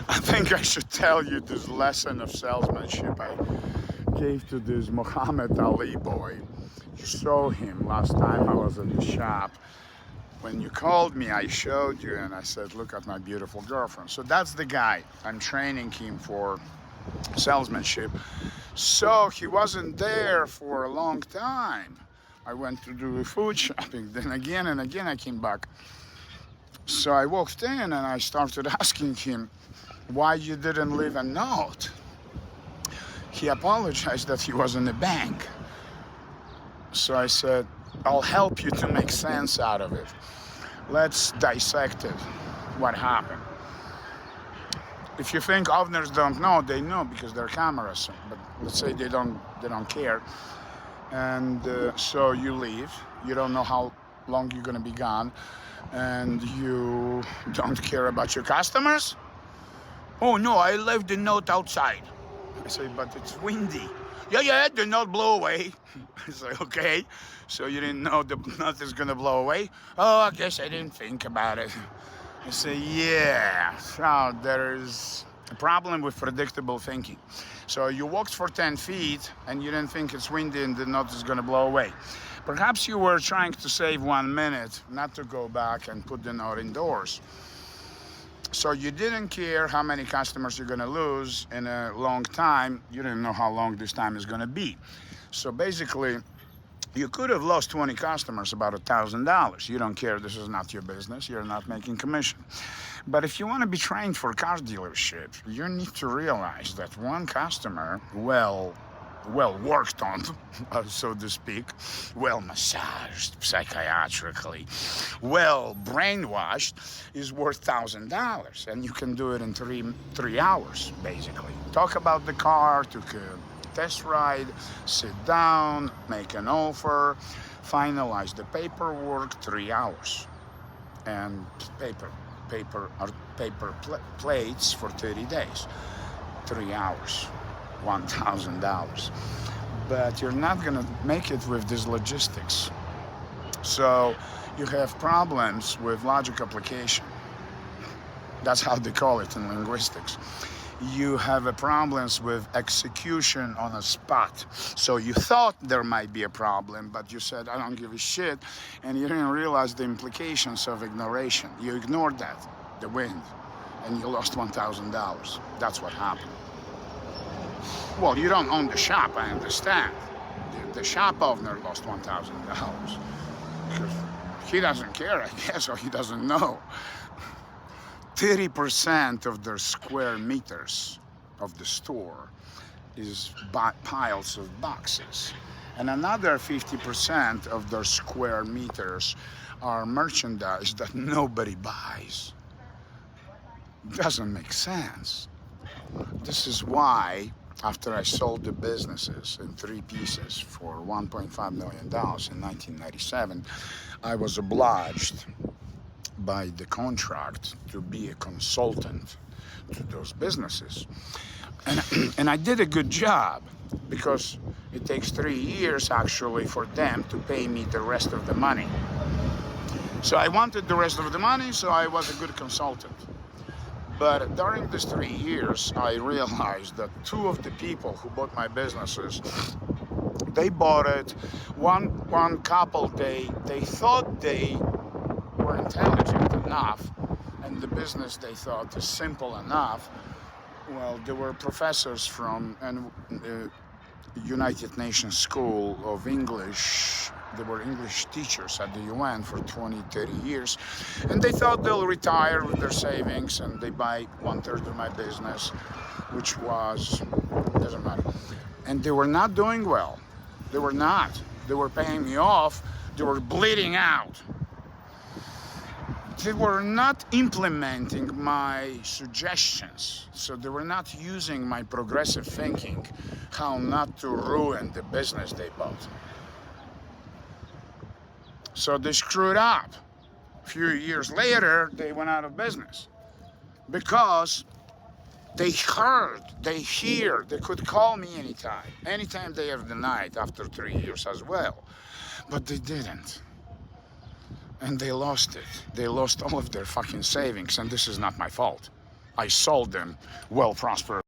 I think I should tell you this lesson of salesmanship I gave to this Muhammad Ali boy. You saw him last time I was in the shop. When you called me, I showed you and I said, look at my beautiful girlfriend. So that's the guy. I'm training him for salesmanship. So he wasn't there for a long time. I went to do food shopping. Then again and again I came back. So I walked in and I started asking him why you didn't leave a note. He apologized that he was in the bank. So I said, I'll help you to make sense out of it. Let's dissect it. What happened? If you think owners don't know, they know because they're cameras. But let's say they don't care. And so you leave. You don't know how long you're going to be gone. And you don't care about your customers? Oh no, I left the note outside. I say, but it's windy. Yeah, the note blew away. I say, okay, so you didn't know the note is gonna blow away? Oh, I guess I didn't think about it. I say, yeah, so there's a problem with predictable thinking. So you walked for 10 feet and you didn't think it's windy and the note is gonna blow away. Perhaps you were trying to save 1 minute, not to go back and put the note indoors. So you didn't care how many customers you're gonna lose in a long time. You didn't know how long this time is gonna be. So basically, you could have lost 20 customers, about $1,000. You don't care, this is not your business, you're not making commission. But if you wanna be trained for car dealership, you need to realize that one customer, well worked on, so to speak, well massaged psychiatrically, well brainwashed, is worth $1,000, and you can do it in three hours, basically. Talk about the car, took a test ride, sit down, make an offer, finalize the paperwork, 3 hours, and paper plates for 30 days, 3 hours. $1,000, but you're not gonna make it with these logistics. So you have problems with logic application. That's how they call it in linguistics. You have a problems with execution on a spot. So you thought there might be a problem, but you said, I don't give a shit, and you didn't realize the implications of ignoration. You ignored that, the wind, and you lost $1,000. That's what happened. Well, you don't own the shop, I understand. The shop owner lost $1,000 because he doesn't care, I guess, or he doesn't know. 30% of their square meters of the store is piles of boxes. And another 50% of their square meters are merchandise that nobody buys. Doesn't make sense. This is why after I sold the businesses in 3 pieces for $1.5 million in 1997, I was obliged by the contract to be a consultant to those businesses. And I did a good job because it takes 3 years actually for them to pay me the rest of the money. So I wanted the rest of the money, so I was a good consultant. But during these 3 years, I realized that 2 of the people who bought my businesses, they bought it. One couple, they thought they were intelligent enough, and the business they thought is simple enough. Well, they were professors from United Nations School of English. They were English teachers at the UN for 20, 30 years. And they thought they'll retire with their savings and they buy 1/3 of my business, which was, doesn't matter. And they were not doing well. They were not. They were paying me off. They were bleeding out. They were not implementing my suggestions. So they were not using my progressive thinking, how not to ruin the business they bought. So they screwed up. A few years later, they went out of business because they hear, they could call me anytime day of the night after 3 years as well, but they didn't. And they lost it. They lost all of their fucking savings, and this is not my fault. I sold them well prosperous.